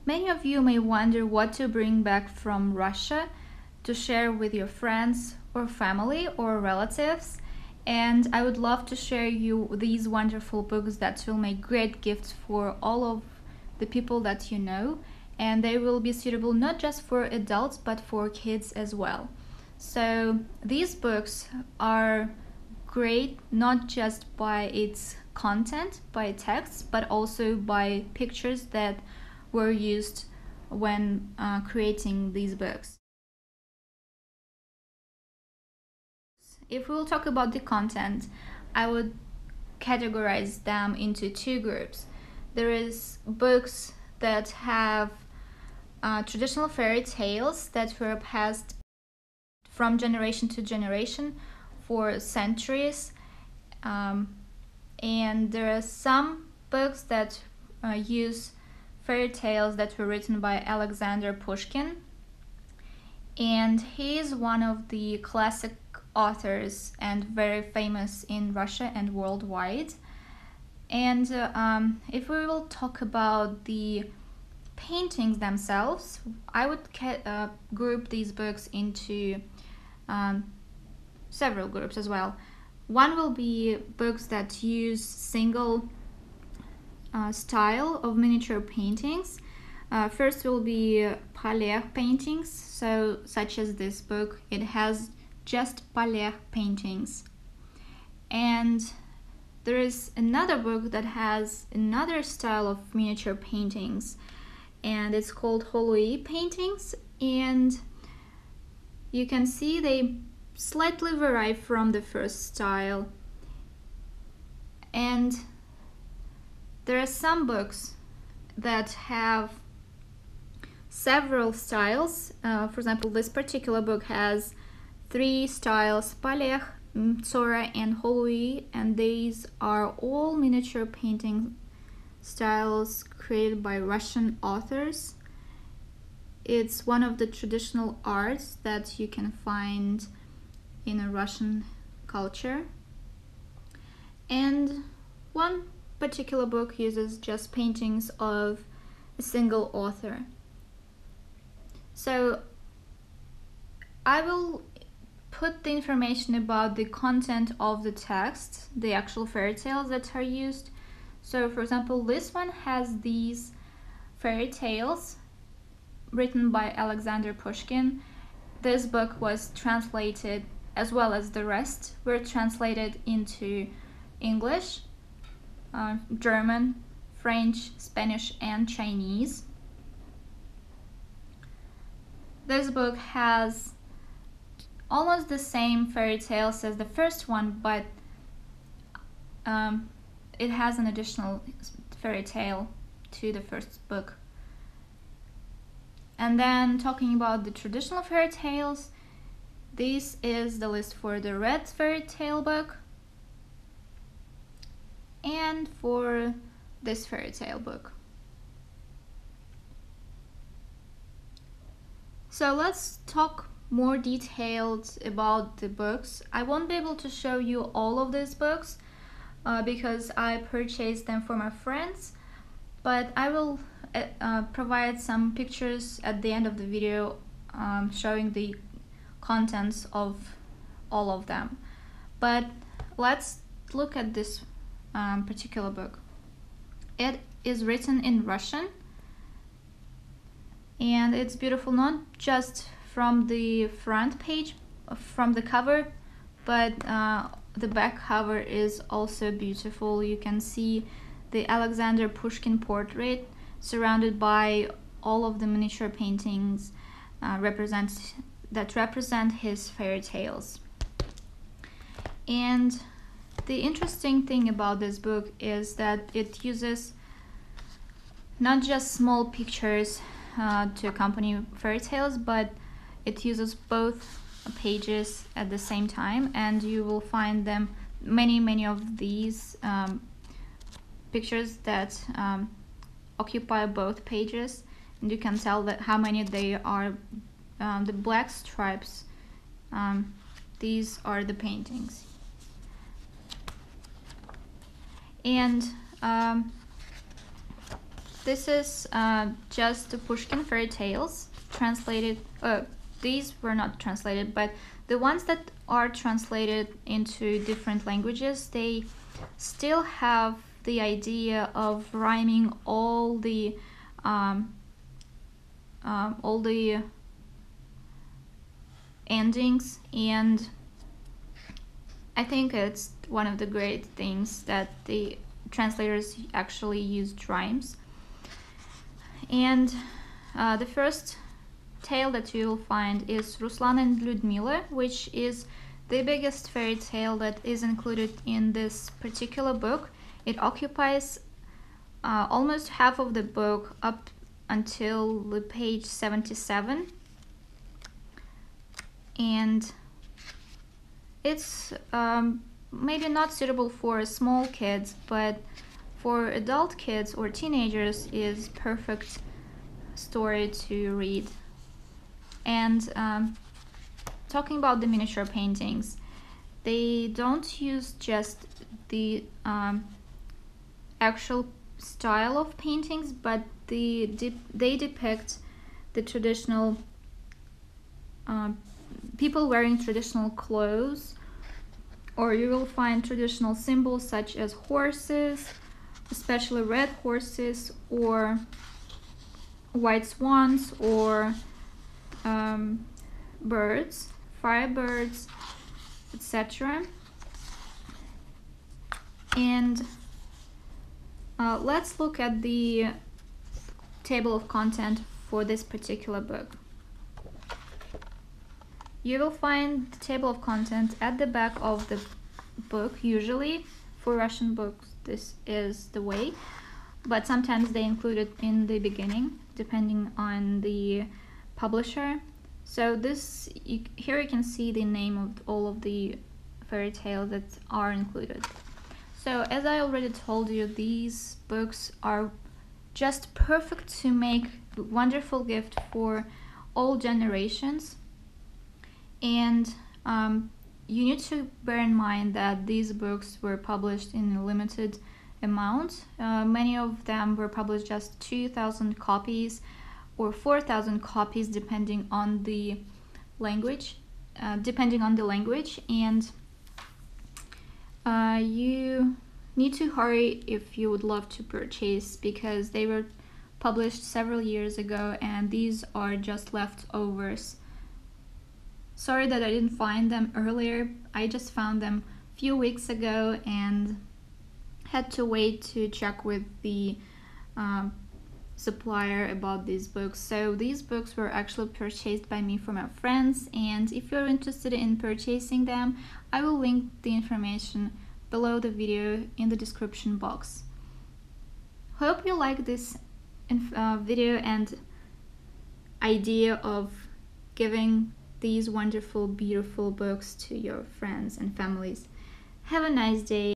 Many of you may wonder what to bring back from Russia to share with your friends or family or relatives, and I would love to share you these wonderful books that will make great gifts for all of the people that you know, and they will be suitable not just for adults but for kids as well. So these books are great not just by its content, by texts, but also by pictures that were used when creating these books. If we will talk about the content, I would categorize them into two groups. There is books that have traditional fairy tales that were passed from generation to generation for centuries, and there are some books that use fairy tales that were written by Alexander Pushkin, and he is one of the classic authors and very famous in Russia and worldwide. And if we will talk about the paintings themselves, I would group these books into several groups as well. One will be books that use single style of miniature paintings. First will be Palekh paintings, so such as this book, it has just Palekh paintings. And there is another book that has another style of miniature paintings, and it's called Kholui paintings, and you can see they slightly vary from the first style. And there are some books that have several styles. For example, this particular book has 3 styles: Palekh, Mstiora, and Kholui, and these are all miniature painting styles created by Russian authors. It's one of the traditional arts that you can find in a Russian culture. And one particular book uses just paintings of a single author. So I will put the information about the content of the text, the actual fairy tales that are used. So for example, this one has these fairy tales written by Alexander Pushkin. This book was translated, as well as the rest were translated into English, German, French, Spanish, and Chinese. This book has almost the same fairy tales as the first one, but it has an additional fairy tale to the first book. And then talking about the traditional fairy tales, this is the list for the red fairy tale book and for this fairy tale book. So let's talk more detailed about the books. I won't be able to show you all of these books because I purchased them for my friends, but I will provide some pictures at the end of the video showing the contents of all of them. But let's look at this particular book. It is written in Russian, and it's beautiful not just from the front page, from the cover, but the back cover is also beautiful. You can see the Alexander Pushkin portrait surrounded by all of the miniature paintings that represent his fairy tales. And the interesting thing about this book is that it uses not just small pictures to accompany fairy tales, but it uses both pages at the same time, and you will find them many of these pictures that occupy both pages, and you can tell that how many they are. The black stripes, these are the paintings. And this is just the Pushkin fairy tales translated. These were not translated, but the ones that are translated into different languages, they still have the idea of rhyming all the endings, and I think it's one of the great things that the translators actually used rhymes. And the first tale that you will find is Ruslan and Lyudmila, which is the biggest fairy tale that is included in this particular book. It occupies almost half of the book up until the page 77, and it's maybe not suitable for small kids, but for adult kids or teenagers is perfect story to read. And talking about the miniature paintings, they don't use just the actual style of paintings, but they depict the traditional people wearing traditional clothes, or you will find traditional symbols such as horses, especially red horses, or white swans, or birds, firebirds, etc. And let's look at the table of content for this particular book. You will find the table of content at the back of the book. Usually for Russian books this is the way, but sometimes they include it in the beginning depending on the publisher. So this here you can see the name of all of the fairy tales that are included. So as I already told you, these books are just perfect to make a wonderful gift for all generations. And you need to bear in mind that these books were published in a limited amount. Many of them were published just 2,000 copies or 4,000 copies depending on the language. And you need to hurry if you would love to purchase, because they were published several years ago and these are just leftovers. Sorry that I didn't find them earlier. I just found them a few weeks ago and had to wait to check with the supplier about these books. So these books were actually purchased by me from my friends, and if you're interested in purchasing them, I will link the information below the video in the description box. Hope you like this video and idea of giving these wonderful, beautiful books to your friends and families. Have a nice day.